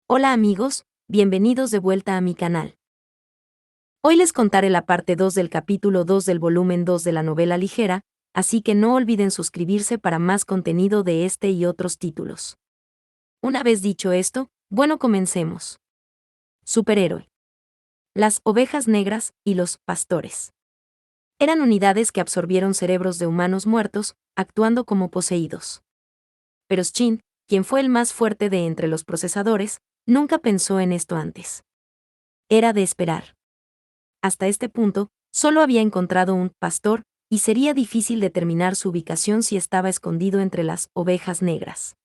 Hola amigos, bienvenidos de vuelta a mi canal. Hoy les contaré la parte 2 del capítulo 2 del volumen 2 de la novela ligera, así que no olviden suscribirse para más contenido de este y otros títulos. Una vez dicho esto, bueno, comencemos. Superhéroe. Las ovejas negras y los pastores. Eran unidades que absorbieron cerebros de humanos muertos, actuando como poseídos. Pero Shin, quien fue el más fuerte de entre los procesadores, nunca pensó en esto antes. Era de esperar. Hasta este punto, solo había encontrado un pastor, y sería difícil determinar su ubicación si estaba escondido entre las ovejas negras.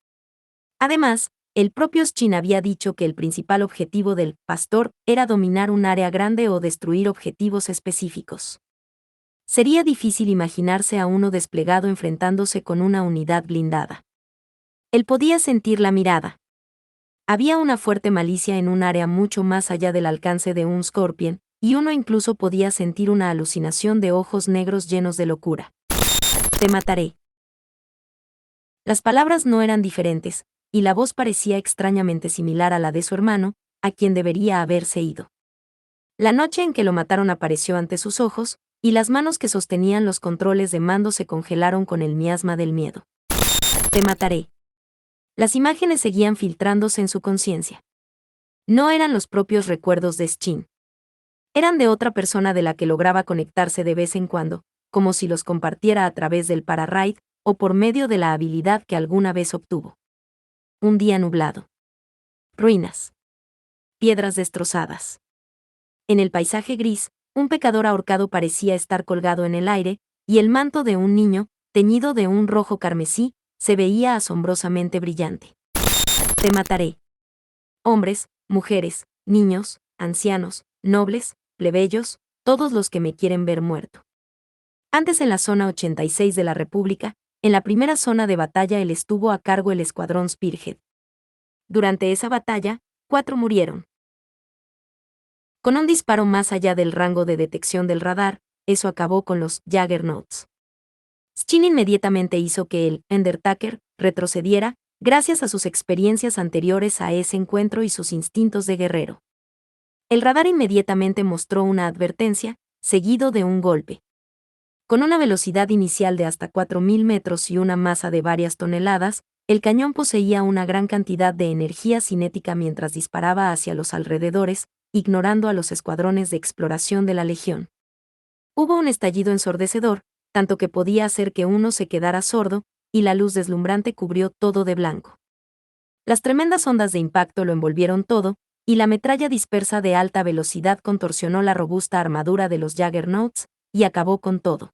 Además, el propio Shin había dicho que el principal objetivo del pastor era dominar un área grande o destruir objetivos específicos. Sería difícil imaginarse a uno desplegado enfrentándose con una unidad blindada. Él podía sentir la mirada. Había una fuerte malicia en un área mucho más allá del alcance de un Scorpion, y uno incluso podía sentir una alucinación de ojos negros llenos de locura. Te mataré. Las palabras no eran diferentes, y la voz parecía extrañamente similar a la de su hermano, a quien debería haberse ido. La noche en que lo mataron apareció ante sus ojos, y las manos que sostenían los controles de mando se congelaron con el miasma del miedo. Te mataré. Las imágenes seguían filtrándose en su conciencia. No eran los propios recuerdos de Shin. Eran de otra persona de la que lograba conectarse de vez en cuando, como si los compartiera a través del Para-Ride, o por medio de la habilidad que alguna vez obtuvo. Un día nublado. Ruinas. Piedras destrozadas. En el paisaje gris, un pecador ahorcado parecía estar colgado en el aire, y el manto de un niño, teñido de un rojo carmesí, se veía asombrosamente brillante. Te mataré. Hombres, mujeres, niños, ancianos, nobles, plebeyos, todos los que me quieren ver muerto. Antes en la zona 86 de la República, en la primera zona de batalla él estuvo a cargo el escuadrón Spearhead. Durante esa batalla, 4 murieron. Con un disparo más allá del rango de detección del radar, eso acabó con los Juggernauts. Shin inmediatamente hizo que el Undertaker retrocediera, gracias a sus experiencias anteriores a ese encuentro y sus instintos de guerrero. El radar inmediatamente mostró una advertencia, seguido de un golpe. Con una velocidad inicial de hasta 4.000 metros y una masa de varias toneladas, el cañón poseía una gran cantidad de energía cinética mientras disparaba hacia los alrededores, ignorando a los escuadrones de exploración de la Legión. Hubo un estallido ensordecedor, tanto que podía hacer que uno se quedara sordo, y la luz deslumbrante cubrió todo de blanco. Las tremendas ondas de impacto lo envolvieron todo, y la metralla dispersa de alta velocidad contorsionó la robusta armadura de los Juggernauts, y acabó con todo.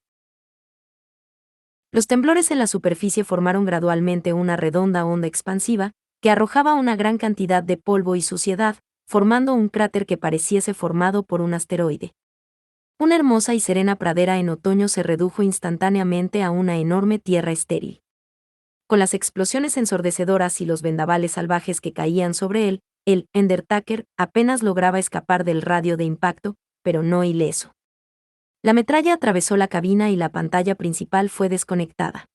Los temblores en la superficie formaron gradualmente una redonda onda expansiva, que arrojaba una gran cantidad de polvo y suciedad, formando un cráter que pareciese formado por un asteroide. Una hermosa y serena pradera en otoño se redujo instantáneamente a una enorme tierra estéril. Con las explosiones ensordecedoras y los vendavales salvajes que caían sobre él, el Undertaker apenas lograba escapar del radio de impacto, pero no ileso. La metralla atravesó la cabina y la pantalla principal fue desconectada.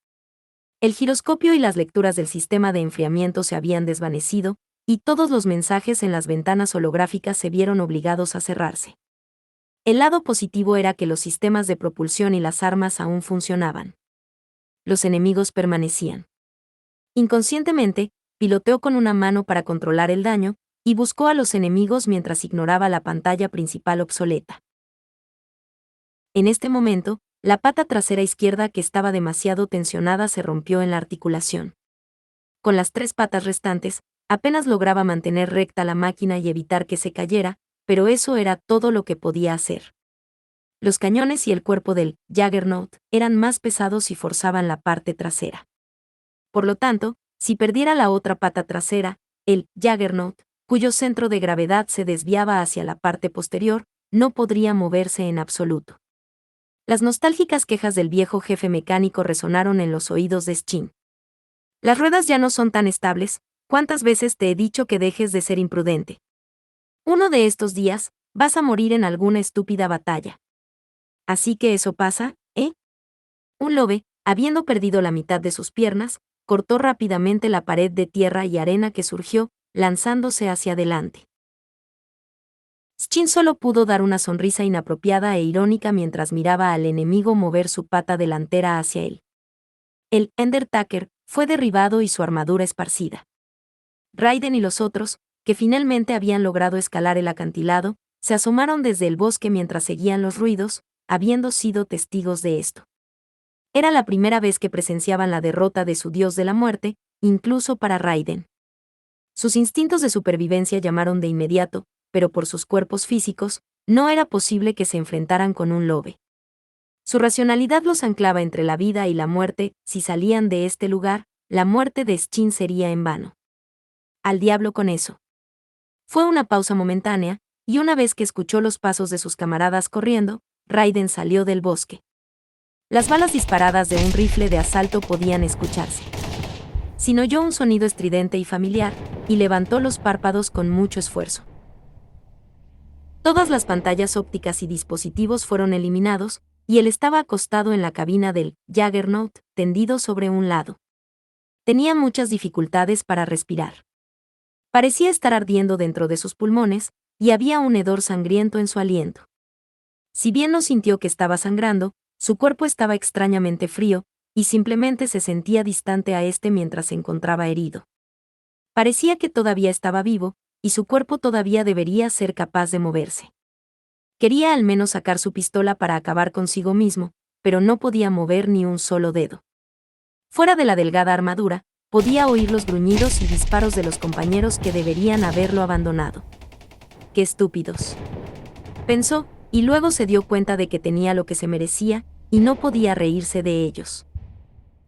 El giroscopio y las lecturas del sistema de enfriamiento se habían desvanecido, y todos los mensajes en las ventanas holográficas se vieron obligados a cerrarse. El lado positivo era que los sistemas de propulsión y las armas aún funcionaban. Los enemigos permanecían. Inconscientemente, piloteó con una mano para controlar el daño, y buscó a los enemigos mientras ignoraba la pantalla principal obsoleta. En este momento, la pata trasera izquierda que estaba demasiado tensionada se rompió en la articulación. Con las 3 patas restantes, apenas lograba mantener recta la máquina y evitar que se cayera, pero eso era todo lo que podía hacer. Los cañones y el cuerpo del Juggernaut eran más pesados y forzaban la parte trasera. Por lo tanto, si perdiera la otra pata trasera, el Juggernaut, cuyo centro de gravedad se desviaba hacia la parte posterior, no podría moverse en absoluto. Las nostálgicas quejas del viejo jefe mecánico resonaron en los oídos de Shin. Las ruedas ya no son tan estables, ¿cuántas veces te he dicho que dejes de ser imprudente? Uno de estos días, vas a morir en alguna estúpida batalla. Así que eso pasa, ¿eh? Un lobe, habiendo perdido la mitad de sus piernas, cortó rápidamente la pared de tierra y arena que surgió, lanzándose hacia adelante. Shin solo pudo dar una sonrisa inapropiada e irónica mientras miraba al enemigo mover su pata delantera hacia él. El Undertaker fue derribado y su armadura esparcida. Raiden y los otros, que finalmente habían logrado escalar el acantilado, se asomaron desde el bosque mientras seguían los ruidos, habiendo sido testigos de esto. Era la primera vez que presenciaban la derrota de su dios de la muerte, incluso para Raiden. Sus instintos de supervivencia llamaron de inmediato, pero por sus cuerpos físicos, no era posible que se enfrentaran con un lobe. Su racionalidad los anclaba entre la vida y la muerte. Si salían de este lugar, la muerte de Shin sería en vano. Al diablo con eso. Fue una pausa momentánea, y una vez que escuchó los pasos de sus camaradas corriendo, Raiden salió del bosque. Las balas disparadas de un rifle de asalto podían escucharse. Shin oyó un sonido estridente y familiar, y levantó los párpados con mucho esfuerzo. Todas las pantallas ópticas y dispositivos fueron eliminados, y él estaba acostado en la cabina del Juggernaut, tendido sobre un lado. Tenía muchas dificultades para respirar. Parecía estar ardiendo dentro de sus pulmones, y había un hedor sangriento en su aliento. Si bien no sintió que estaba sangrando, su cuerpo estaba extrañamente frío, y simplemente se sentía distante a este mientras se encontraba herido. Parecía que todavía estaba vivo, y su cuerpo todavía debería ser capaz de moverse. Quería al menos sacar su pistola para acabar consigo mismo, pero no podía mover ni un solo dedo. Fuera de la delgada armadura, podía oír los gruñidos y disparos de los compañeros que deberían haberlo abandonado. ¡Qué estúpidos!, pensó, y luego se dio cuenta de que tenía lo que se merecía, y no podía reírse de ellos.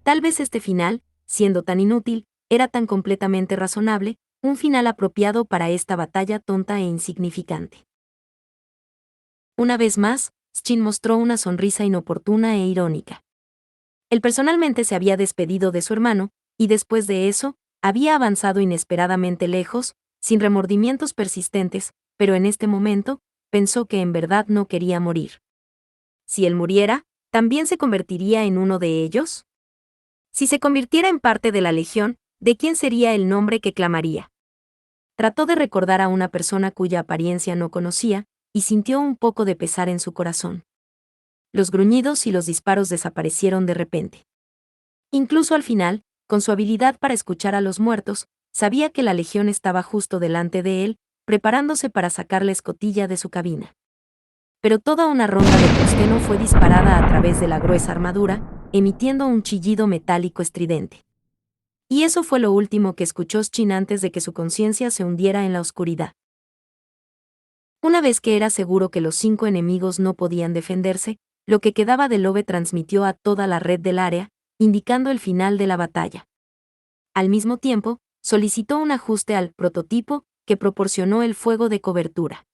Tal vez este final, siendo tan inútil, era tan completamente razonable, un final apropiado para esta batalla tonta e insignificante. Una vez más, Shin mostró una sonrisa inoportuna e irónica. Él personalmente se había despedido de su hermano, y después de eso, había avanzado inesperadamente lejos, sin remordimientos persistentes, pero en este momento, pensó que en verdad no quería morir. Si él muriera, ¿también se convertiría en uno de ellos? Si se convirtiera en parte de la Legión, ¿de quién sería el nombre que clamaría? Trató de recordar a una persona cuya apariencia no conocía, y sintió un poco de pesar en su corazón. Los gruñidos y los disparos desaparecieron de repente. Incluso al final, con su habilidad para escuchar a los muertos, sabía que la Legión estaba justo delante de él, preparándose para sacar la escotilla de su cabina. Pero toda una ronda de tungsteno fue disparada a través de la gruesa armadura, emitiendo un chillido metálico estridente. Y eso fue lo último que escuchó Shin antes de que su conciencia se hundiera en la oscuridad. Una vez que era seguro que los 5 enemigos no podían defenderse, lo que quedaba de Lobe transmitió a toda la red del área, indicando el final de la batalla. Al mismo tiempo, solicitó un ajuste al prototipo, que proporcionó el fuego de cobertura.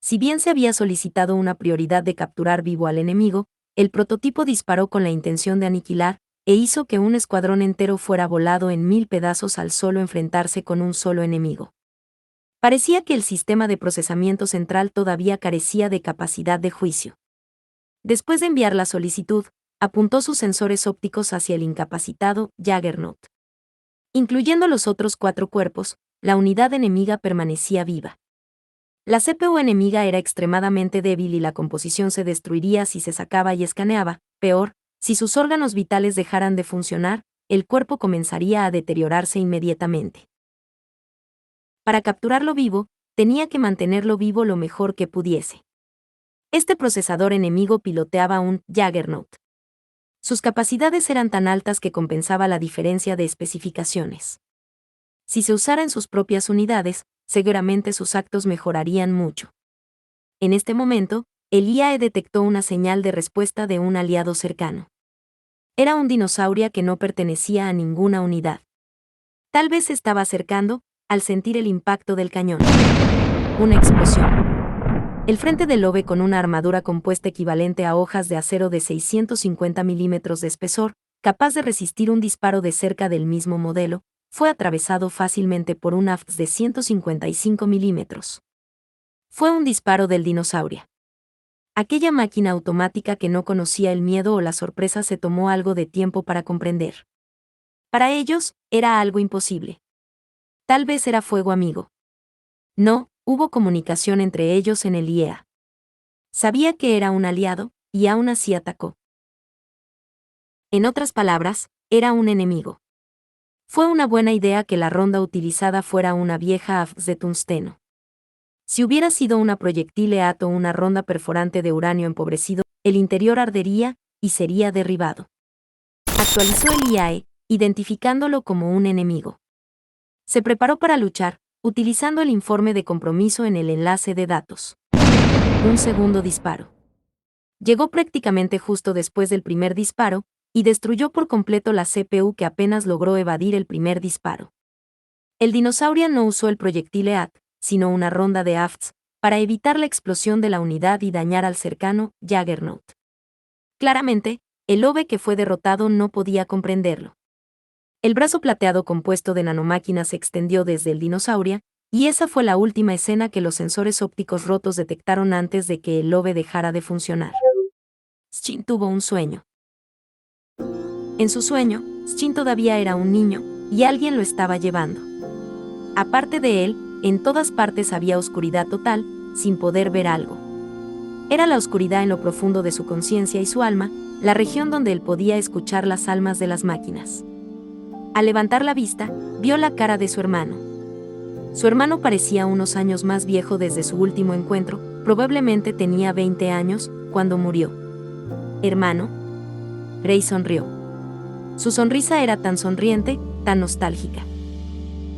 Si bien se había solicitado una prioridad de capturar vivo al enemigo, el prototipo disparó con la intención de aniquilar, e hizo que un escuadrón entero fuera volado en 1000 pedazos al solo enfrentarse con un solo enemigo. Parecía que el sistema de procesamiento central todavía carecía de capacidad de juicio. Después de enviar la solicitud, apuntó sus sensores ópticos hacia el incapacitado Juggernaut. Incluyendo los otros 4 cuerpos, la unidad enemiga permanecía viva. La CPU enemiga era extremadamente débil y la composición se destruiría si se sacaba y escaneaba. Peor, si sus órganos vitales dejaran de funcionar, el cuerpo comenzaría a deteriorarse inmediatamente. Para capturarlo vivo, tenía que mantenerlo vivo lo mejor que pudiese. Este procesador enemigo piloteaba un Juggernaut. Sus capacidades eran tan altas que compensaba la diferencia de especificaciones. Si se usara en sus propias unidades, seguramente sus actos mejorarían mucho. En este momento, el IAE detectó una señal de respuesta de un aliado cercano. Era un dinosaurio que no pertenecía a ninguna unidad. Tal vez se estaba acercando, al sentir el impacto del cañón. Una explosión. El frente del Lobe, con una armadura compuesta equivalente a hojas de acero de 650 milímetros de espesor, capaz de resistir un disparo de cerca del mismo modelo, fue atravesado fácilmente por un AFX de 155 milímetros. Fue un disparo del dinosaurio. Aquella máquina automática que no conocía el miedo o la sorpresa se tomó algo de tiempo para comprender. Para ellos, era algo imposible. Tal vez era fuego amigo. No, hubo comunicación entre ellos en el IEA. Sabía que era un aliado, y aún así atacó. En otras palabras, era un enemigo. Fue una buena idea que la ronda utilizada fuera una vieja AFS de tungsteno. Si hubiera sido una proyectil EAT o una ronda perforante de uranio empobrecido, el interior ardería y sería derribado. Actualizó el IAE, identificándolo como un enemigo. Se preparó para luchar, utilizando el informe de compromiso en el enlace de datos. Un segundo disparo. Llegó prácticamente justo después del primer disparo, y destruyó por completo la CPU que apenas logró evadir el primer disparo. El dinosaurio no usó el proyectil EAT, sino una ronda de AFTS, para evitar la explosión de la unidad y dañar al cercano Juggernaut. Claramente, el OVE que fue derrotado no podía comprenderlo. El brazo plateado compuesto de nanomáquinas se extendió desde el dinosaurio, y esa fue la última escena que los sensores ópticos rotos detectaron antes de que el OVE dejara de funcionar. Shin tuvo un sueño. En su sueño, Shin todavía era un niño, y alguien lo estaba llevando. Aparte de él, en todas partes había oscuridad total, sin poder ver algo. Era la oscuridad en lo profundo de su conciencia y su alma, la región donde él podía escuchar las almas de las máquinas. Al levantar la vista, vio la cara de su hermano. Su hermano parecía unos años más viejo desde su último encuentro, probablemente tenía 20 años, cuando murió. ¿Hermano? Rey sonrió. Su sonrisa era tan sonriente, tan nostálgica.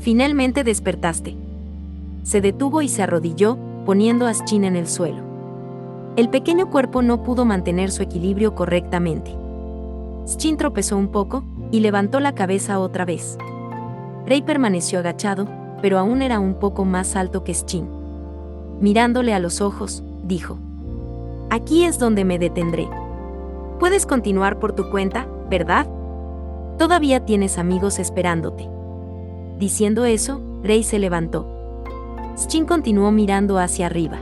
Finalmente despertaste. Se detuvo y se arrodilló, poniendo a Shin en el suelo. El pequeño cuerpo no pudo mantener su equilibrio correctamente. Shin tropezó un poco, y levantó la cabeza otra vez. Rey permaneció agachado, pero aún era un poco más alto que Shin. Mirándole a los ojos, dijo: «Aquí es donde me detendré. Puedes continuar por tu cuenta, ¿verdad? Todavía tienes amigos esperándote». Diciendo eso, Rey se levantó. Shin continuó mirando hacia arriba.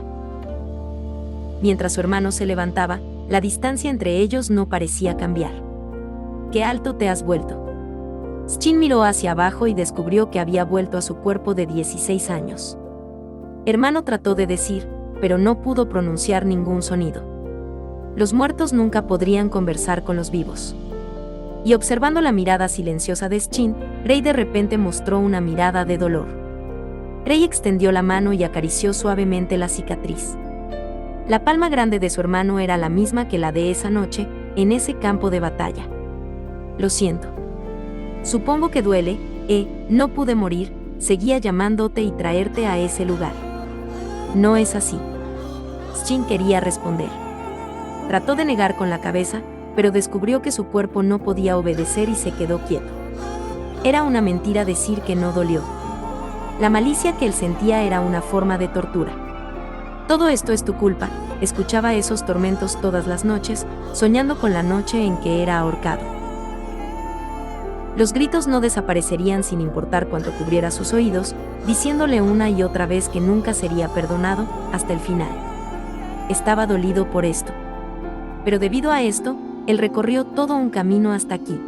Mientras su hermano se levantaba, la distancia entre ellos no parecía cambiar. «¿Qué alto te has vuelto?». Shin miró hacia abajo y descubrió que había vuelto a su cuerpo de 16 años. Hermano trató de decir, pero no pudo pronunciar ningún sonido. Los muertos nunca podrían conversar con los vivos. Y observando la mirada silenciosa de Shin, Rey de repente mostró una mirada de dolor. Rey extendió la mano y acarició suavemente la cicatriz. La palma grande de su hermano era la misma que la de esa noche, en ese campo de batalla. «Lo siento. Supongo que duele, no pude morir, seguía llamándote y traerte a ese lugar». «No es así». Shin quería responder. Trató de negar con la cabeza, pero descubrió que su cuerpo no podía obedecer y se quedó quieto. Era una mentira decir que no dolió. La malicia que él sentía era una forma de tortura. «Todo esto es tu culpa», escuchaba esos tormentos todas las noches, soñando con la noche en que era ahorcado. Los gritos no desaparecerían sin importar cuánto cubriera sus oídos, diciéndole una y otra vez que nunca sería perdonado, hasta el final. Estaba dolido por esto. Pero debido a esto, él recorrió todo un camino hasta aquí.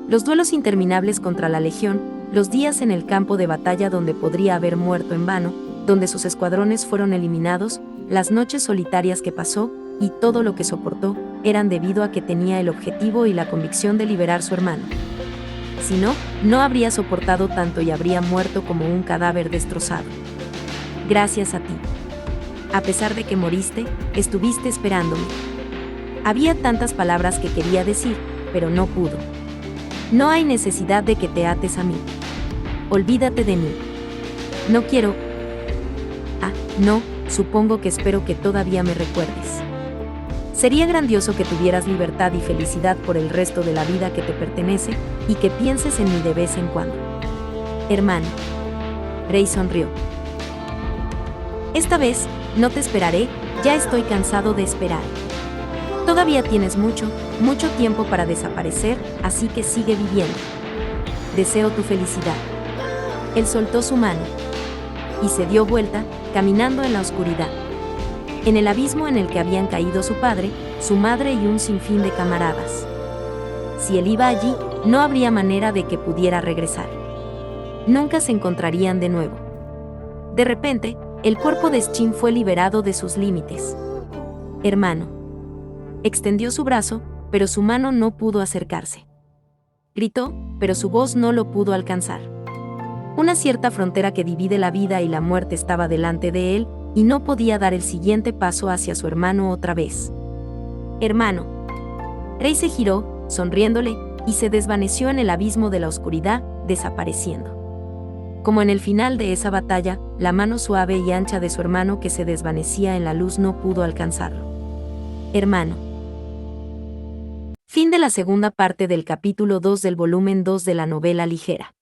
Los duelos interminables contra la Legión, los días en el campo de batalla donde podría haber muerto en vano, donde sus escuadrones fueron eliminados, las noches solitarias que pasó, y todo lo que soportó, eran debido a que tenía el objetivo y la convicción de liberar a su hermano. Si no, no habría soportado tanto y habría muerto como un cadáver destrozado. Gracias a ti. A pesar de que moriste, estuviste esperándome. Había tantas palabras que quería decir, pero no pudo. No hay necesidad de que te ates a mí. Olvídate de mí. No quiero. No, supongo que espero que todavía me recuerdes. Sería grandioso que tuvieras libertad y felicidad por el resto de la vida que te pertenece, y que pienses en mí de vez en cuando. Hermano. Rey sonrió. Esta vez, no te esperaré, ya estoy cansado de esperar. Todavía tienes mucho tiempo para desaparecer, así que sigue viviendo. Deseo tu felicidad. Él soltó su mano y se dio vuelta, caminando en la oscuridad. En el abismo en el que habían caído su padre, su madre y un sinfín de camaradas. Si él iba allí, no habría manera de que pudiera regresar. nunca se encontrarían de nuevo. De repente, el cuerpo de Shin fue liberado de sus límites. Hermano. Extendió su brazo, pero su mano no pudo acercarse. Gritó, pero su voz no lo pudo alcanzar. Una cierta frontera que divide la vida y la muerte estaba delante de él, y no podía dar el siguiente paso hacia su hermano otra vez. Hermano. Rei se giró, sonriéndole, y se desvaneció en el abismo de la oscuridad, desapareciendo. Como en el final de esa batalla, la mano suave y ancha de su hermano que se desvanecía en la luz no pudo alcanzarlo. Hermano. Fin de la segunda parte del capítulo 2 del volumen 2 de la novela ligera.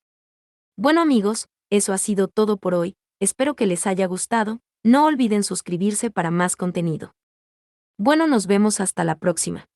Bueno amigos, eso ha sido todo por hoy, espero que les haya gustado, no olviden suscribirse para más contenido. Bueno, nos vemos hasta la próxima.